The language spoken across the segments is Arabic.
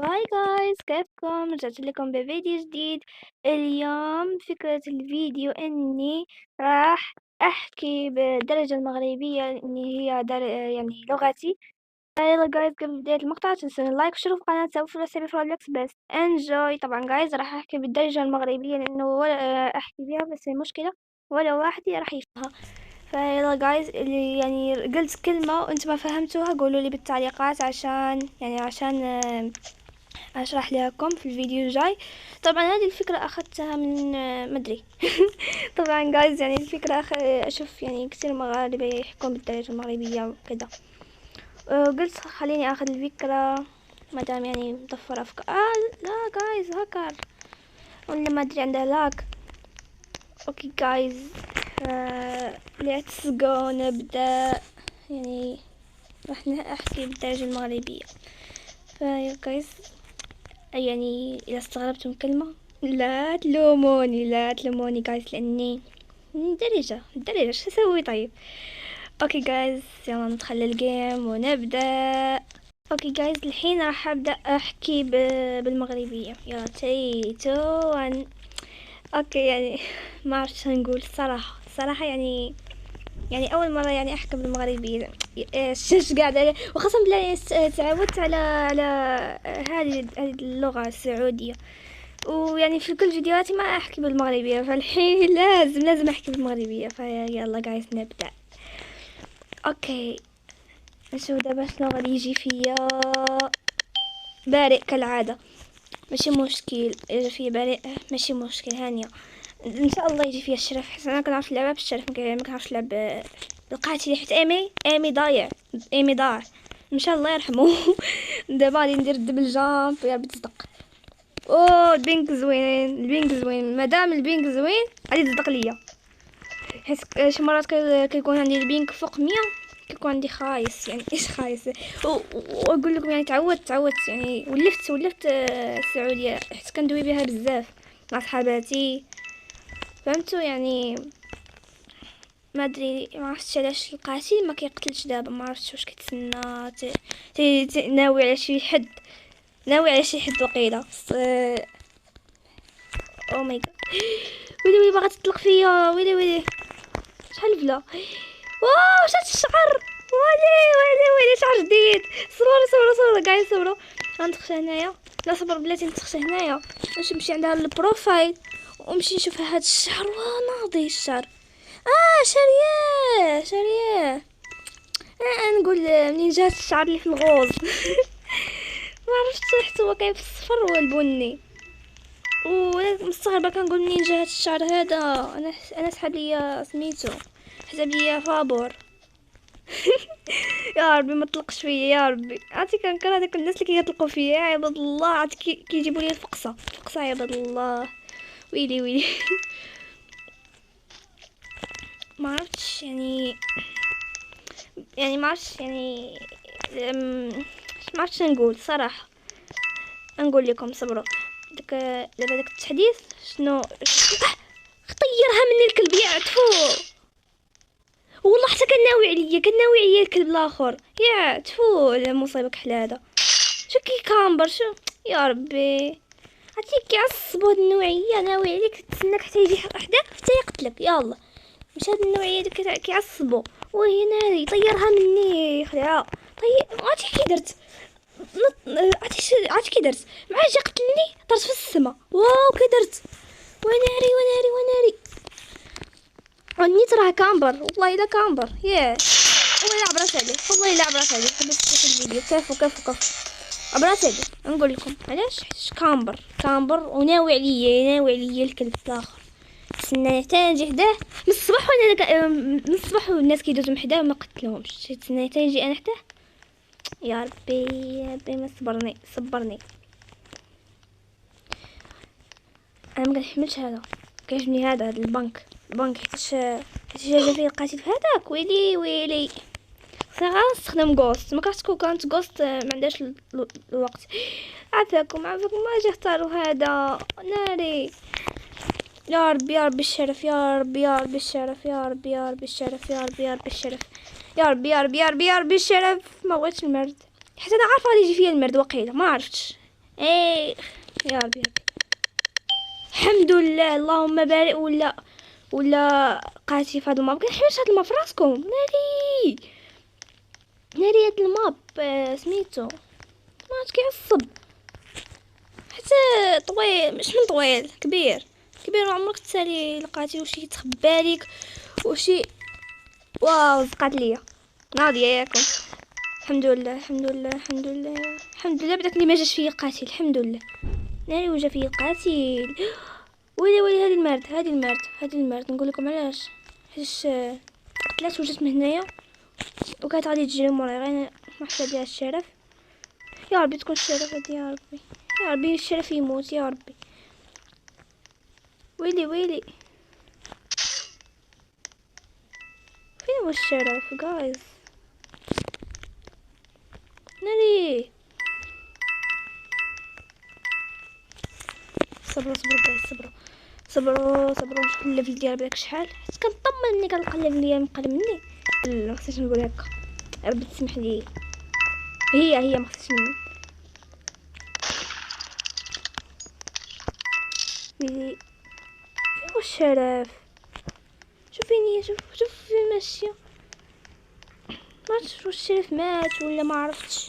هاي جايز، كيفكم؟ رجعت لكم بفيديو جديد. اليوم فكرة الفيديو اني راح احكي بالدرجة المغربية اللي هي يعني لغتي. يلا جايز، قبل بداية المقطع تنسون اللايك واشتركوا في القناة وفعلوا زر رولكس بس انجوي. طبعا جايز راح احكي بالدرجة المغربية لانه ولا احكي بيها، بس المشكلة ولا واحد راح يفهمها. فيلا جايز، اللي يعني قلت كلمة وانت ما فهمتوها قولوا لي بالتعليقات عشان اشرح لكم في الفيديو الجاي. طبعا هذه الفكرة اخذتها من مدري. طبعا جايز يعني الفكرة اشوف يعني كثير مغاربة يحكون بالدرجة المغربية وكذا. قلت خليني اخذ الفكرة مادام يعني مضفرة افكار. لا جايز، هاكر ولا ما ادري عنده لاك. اوكي جايز، ليتس جو نبدأ. يعني راح احكي بالدرجة المغربية. فيا جايز، يعني اذا استغربتم كلمة لا تلوموني جايز، لاني درجة شو اسوي؟ طيب اوكي جايز، يلا ندخل الجيم ونبدأ. اوكي جايز، الحين راح ابدأ احكي بالمغربية. يلا 3 2 1. اوكي يعني ما اعرف شو نقول صراحة يعني اول مرة يعني احكي بالمغربية. ايش قاعدة، وخاصة بالله يعني تعودت على هذه اللغة السعودية، ويعني في كل فيديوهاتي ما احكي بالمغربية، فالحين لازم احكي بالمغربية. فيلا جايز نبدأ. اوكي نشوف دابا شنو غادي يجي فيا. بارئ كالعادة، ماشي مشكل. اذا في بارئ ماشي مشكل، هانية ان شاء الله يجي فيها الشرف. حسنا انا كنعرف نلعبها بالشرف، ما كنعرفش نلعب القاتل، حيت ايمي ضايع. ايمي ضاع ان شاء الله يرحمه. دابا غادي ندير الدبل جامب. يا ربي تصدق. اوه البينك زوين مادام البينك زوين غادي تصدق ليا، حيت شي مرات كيكون عندي البينك فوق 100، كيكون عندي خايس. يعني ايش خايس؟ واقول لكم يعني تعودت يعني ولفت السعوديه، حيت كندوي بها بزاف مع صحاباتي، فهمتوا يعني. ما ادري، ما عرفتش علاش القاتل ما كيقتلش دابا، ما عرفتش واش كيتسنى ناوي على شي حد، وقيله. او ماي جاد، ويلي باغا تطلق فيا. ويلي شحال فلا. واو شات الشعر. ويلي شعر جديد. صوروا قاعد صوروا. غنتخشى هنايا. لا صبر بلاتي، نتخشى هنايا باش نمشي عندها البروفايل ونمشي نشوف هاد الشعر. ناضي الشعر. شارياه. نقول منين جات الشعر اللي في الغوز. ما عرفتش حتى هو كاين في الصفر والبني، ومستغربه كنقول منين جا هاد الشعر هذا. انا سحب ليا سميتو، حسب ليا فابور. يا ربي ما تطلقش فيا يا ربي. عرفتي كنكره هذوك الناس اللي كيطلقوا فيا يا عباد الله. عاد كيجيبوا لي الفقصه يا عباد الله. ويلي. ما عرفتش يعني ما عرفتش يعني ما عرفتش نقول صراحه. نقول لكم صبروا. دابا داك التحديث شنو طيرها مني الكلب يا عتفو. والله حتى كان ناوي عليا الكلب الاخر يا عتفو. المصيبه كحلاده. شو كي كامبر شو يا ربي. عرفتي كيعصبوا هاد النوعيه، ناوي عليك تسناك حتى يجي حداك حتى يقتلك. يلا مش هاد النوعيه ديك كيعصبوا. وهي ناري طيرها مني خلعها. طيب عرفتي كي درت؟ عرفتي كي درت مع جا قتلني طرت في السما. واو كي درت. وناري ونيت راه كامبر. والله الا كامبر ياه. والله الا عبرت عليه حبيت في الفيديو. كيف عبرت عليه. نقول لكم علاش، حيت كامبر وناوي عليا الكلب الاخر. تسنى حتى نجي حداه من الصباح، من الصباح والناس كيدوزو من حداه ما قتلهمش. تسنى حتى نجي انا حداه. يا ربي ما صبرني. انا ما كنحملش هذا. كيعجبني هذا البنك حيت جا فيه القاتل في هذاك. ويلي صراحه نستخدم غوست. ما كانت غوست ما عندهاش الوقت. عافاكم ما جا اختاروا هذا. ناري يا ربي الشرف. يا ربي الشرف. ما بغيتش المرد، حتى انا عارفه غادي يجي فيا المرد وقيله. ما عرفتش ايه يا ربي، الحمد لله اللهم بارك. ولا قاتي في هاد الماب، كنحبش هاد الماب في راسكم. ناري هاد الماب سميتو ما عرفت كيعصب، حتى طويل مش من طويل، كبير وعمرك تسالي لقاتي وشي يتخبالك وشي. واو زقات ليا ناضيه ياكم. الحمد لله بداك اللي ما جاش فيا القاتل، الحمد لله. ناري وجا فيا القاتل. ويلي هذه المرد نقول لكم علاش، حيت قتلات وجات من هنايا وكانت غادي تجري موراي، غير ما حسب ليها الشرف. يا ربي تكون الشرف هادي، يا ربي الشرف يموت يا ربي. ويلي فين هو الشرف جايز؟ ناري صبروا جايز، صبروا نشوف الليفل ديال بداك شحال، حيت كنطمن ملي كنلقى الليفل ديال مقل مني. لا ما خصنيش نقول هكا، ربي تسمح لي. هي ما خصنيش فين هو الشرف؟ شوفيني، شوف فين ماشيه. ما عرفتش واش الشرف مات ولا ما عرفتش.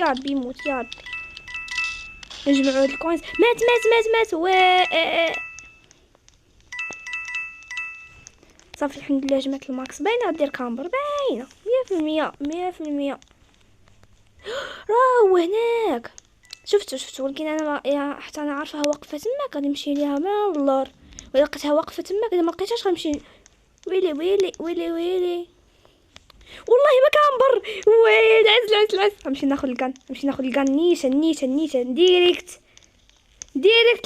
يا ربي يموت يا ربي. نجمعوا هاد الكوينز. مات صافي الحمد لله جمعت الماكس. باينه غدير كامبر، باينه 100%. راه هو هناك، شفتو ولكن انا حتى انا عارفه واقفه تما، غادي نمشي ليها من اللور. ولا لقيتها واقفه تما اذا ما لقيتهاش غنمشي. ويلي والله ما كامبر. ويلي العز غنمشي ناخذ الكان نيشان ديريكت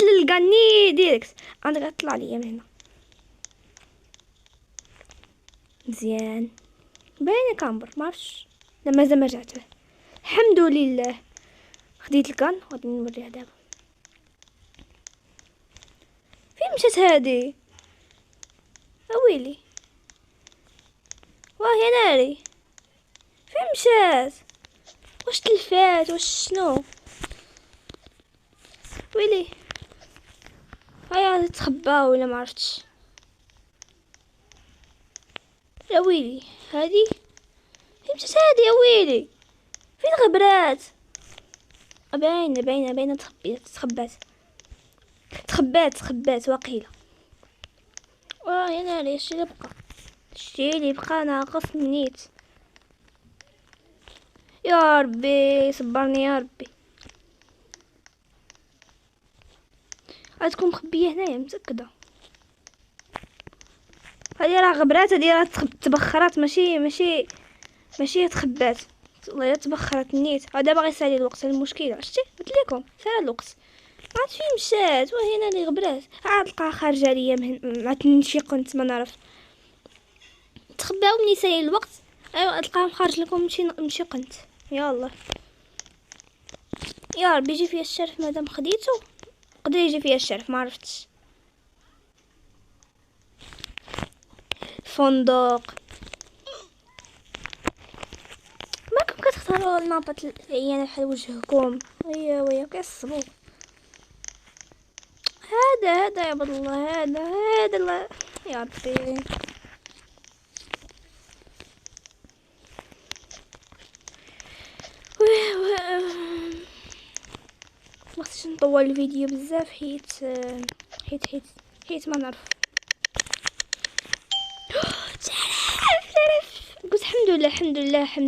للكان ديريكت. انا غتطلع ليا من هنا مزيان. باينه كامبر ما عرفتش لما مازال ما رجعت. الحمد لله خديت الكان غادي نوريها دابا. فين مشات هادي؟ اويلي واه يا ناري، فين مشات؟ واش تلفات واش شنو؟ ويلي هيا تتخبى ولا ما عرفتش. يا ويلي هادي فين مشات هادي؟ يا ويلي فين غبرات؟ باينه تخبات واقيله. واه يا ناري الشي اللي بقى ناقص نيت. يا ربي صبرني يا ربي. غتكون مخبيه هنايا متاكده. هذه راه غبرات، هذه راه تبخرات ماشي تخبات. والله تبخرت النيت. هذا باغي يسالي الوقت. المشكله شتي قلت لكم سال الوقت. عاد فين مشات؟ وهنا اللي غبرات عاد لقاها خارجه ليا مع تنشي قنت ما نعرف تخباو مني سالي الوقت. ايوا تلقاهم خارج لكم نمشي قنت. يا الله يا ربي يجي فيها الشرف. مادام خديته قدر يجي فيها الشرف، ما عرفتش. فندق ماكم كتختاروا النابط العيانه بحال وجهكم. ويا كيصبوا. هذا يا عبد الله، هذا الله يا ربي. ما خصنيش نطول الفيديو بزاف حيت ما نعرف. شرف قلت الحمد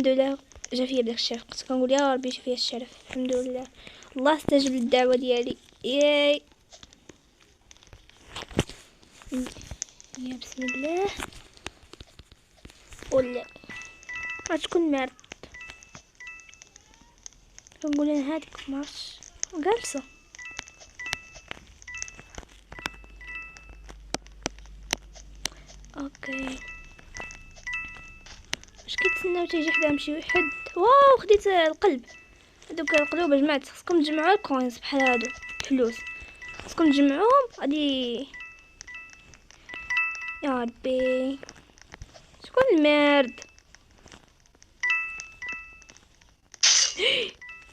لله جا فيا بداك الشرف. كنت كنقول يا ربي جا فيا الشرف. الحمد لله الله استجب للدعوه ديالي. ياي يا بسم الله. ولا غتكون مرد نقول انا هذيك مارش جالسه. اوكي واش كيتسناو تيجي حدا شي حد؟ واو خديت القلب. هذوك القلوب جمعت. خصكم تجمعوا الكوينز بحال هادو فلوس، خصكم تجمعوهم. غادي يا ربي شكون المرد؟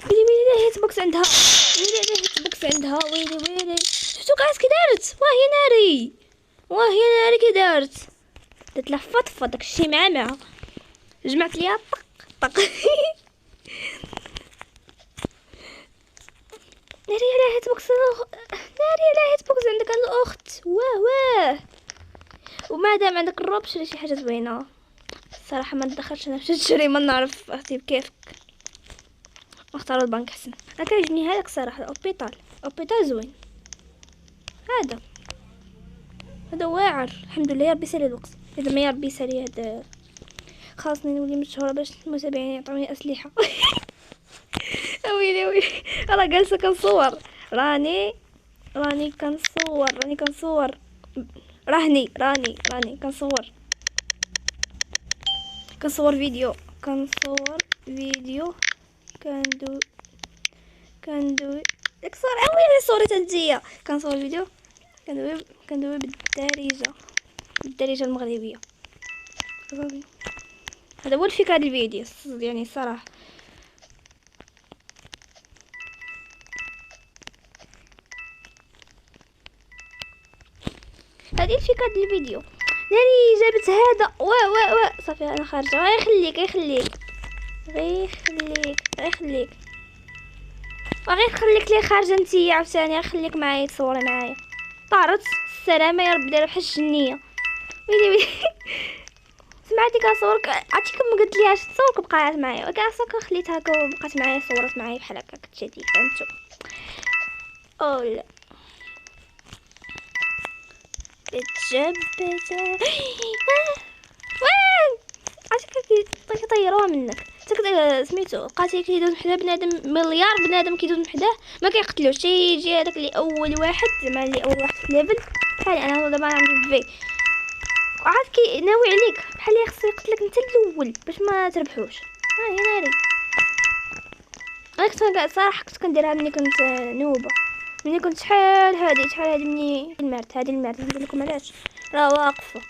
ويلي هيت بوكس عندها، ويلي على هيت بوكس عندها، ويلي شفتو كاس كي دارت، واه هي ناري، واه هي ناري كي دارت لها فضفض داكشي معاها، جمعت ليها طق طق. ناري على هيت بوكس، ناري على هيت بوكس عندك الاخت، واه ومادام عندك الروب شري شي حاجه زوينه. الصراحه ما ندخلش انا، مشيت نشري ما نعرف اختي بكيفك، اختار البنك احسن. انا كيعجبني هذاك الصراحه، الاوبيتال زوين، هذا واعر. الحمد لله يا ربي سالي الوقت، اذا ما يا ربي سالي هذا خاصني نولي مشهوره باش المتابعين يعطوني اسلحه. ويلي انا جالسه كنصور، راني كنصور راني كنصور فيديو كندوي ديك الصورة، ويلي صورة ثلجية، كنصور فيديو كندوي بالدارجة المغربية. هذا هو الفكرة ديال الفيديو يعني الصراحة. هذه الفكرة ديال الفيديو. ناري جابت هذا وا صافي انا خارجة. غير خليك لي خارجة نتيا عاوتاني، خليك معايا تصوري معايا. طارت السلامة يا رب، دايره بحال الجنية. ويلي سمعتي كنصورك، عرفتي كون ما قلت ليهاش تصورك بقات معايا، ولكن اصلا خليتها هكا وبقات معايا، صورت معايا بحال هكا كتشدي فهمتو. اولا تجبت وين عرفتي كيطيروها منك. سميتو لقاتي كيدوز حدا بنادم، مليار بنادم كيدوز حداه ما كيقتلوش، تيجي هذاك اللي اول واحد، زعما اللي اول واحد في الليفل بحال انا دابا عندي في عاد كي ناوي عليك بحال اللي خصو يقتلك انت الاول باش ما تربحوش. ها هي ناري. انا كنت صراحه كنديرها ملي كنت نوبه، ملي كنت شحال هادي مني المرت، نقول لكم علاش راه واقفه.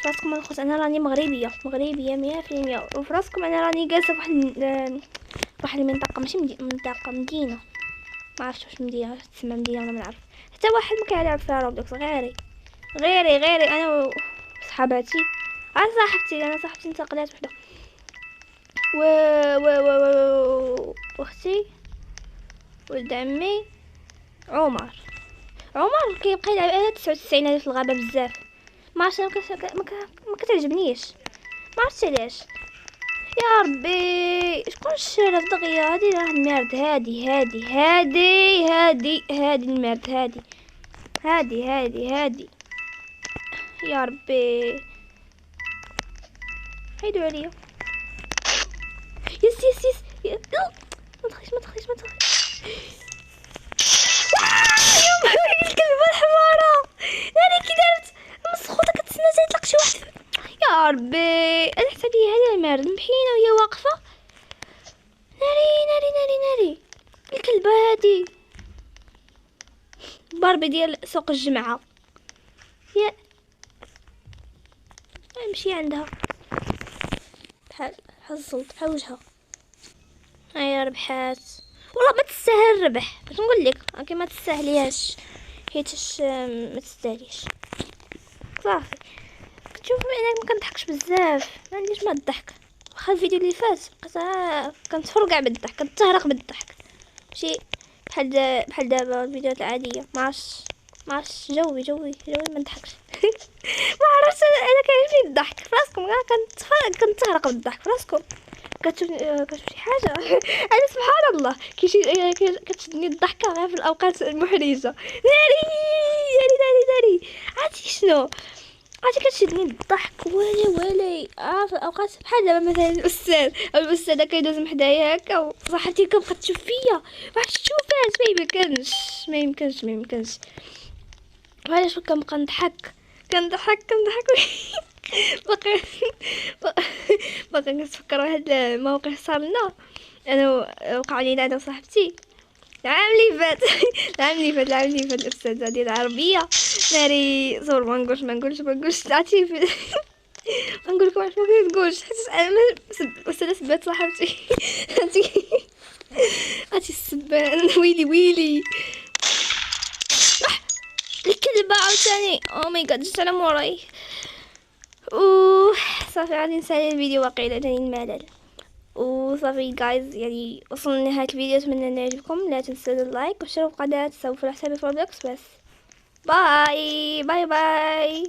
فراسكم الخوت انا راني مغربيه 100%، وفراسكم انا راني جالسه فواحد المنطقه، ماشي منطقه، مدينه، ما عرفتش واش مدينه تسمى مدينه ولا ما نعرف. حتى واحد ما كيلعب فيها روبلوكس غيري انا وصحاباتي. انا صاحبتي انتقلات وحده واختي ولد عمي عمر كيبقى يلعب على 99 هذه في الغابه بزاف. ما عرفتش ما كتعجبنيش، ما عرفتش علاش. يا ربي شكون الشارف دغيا؟ هادي راه المرد، هادي المرد، هادي يا ربي عيدوا عليا. يس ما تخليش الكلبه الحمارة ناري كي دارت مسخوطه كتسنى تيطلق شي واحد. يا ربي انا حتى لي هذه المرد محينه وهي واقفه. ناري الكلبه هذه باربي ديال سوق الجمعه. يا نمشي عندها بحال الصوت بحال وجهها. هيا ربحات والله ما تستاهل الربح، باش نقول لك ما تستاهليهاش حيتاش ما تستاهليش صافي. كتشوف انا ما كنضحكش بزاف، ما عنديش ما الضحك. واخا الفيديو اللي فات بقيت كنتفرج كاع بالضحك، كنتهرق بالضحك، ماشي بحال دابا الفيديوهات العاديه. ما عرفتش جوي ما نضحكش. ما عرفتش انا كيعجبني الضحك فراسكم، كنتهرق بالضحك فراسكم. كتشوف شي حاجه انا سبحان الله كتشدني الضحكه غير في الاوقات المحرجه. ناري عرفتي شنو؟ عرفتي كتشدني الضحك ولي في الاوقات بحال دابا مثلا الاستاذ او الاستاذه كيدوز من حدايا هكا وصاحبتي كتبقى تشوف فيا، ما عرفتش تشوفات، ما يمكنش. وعلاش كنبقى نضحك باقي كنتفكر واحد الموقف صار لنا، انا وقع لينا انا وصاحبتي العام اللي فات الاستاذه ديال العربيه. ناري زور ما نقولش عرفتي نقول لكم علاش ما كنقولش، حيت انا بس انا سبات صاحبتي. هاتي السبان. ويلي الكلبة عاوتاني. او ماي جاد، جات على موراي. صافي غادي نسالي الفيديو، واقيلا جاني الملل. وصافي جايز، يعني وصلنا لنهاية الفيديو، اتمنى انه يعجبكم. لا تنسوا اللايك واشتركوا في القناة، تسووا في حسابي في روبلوكس. بس باي باي باي.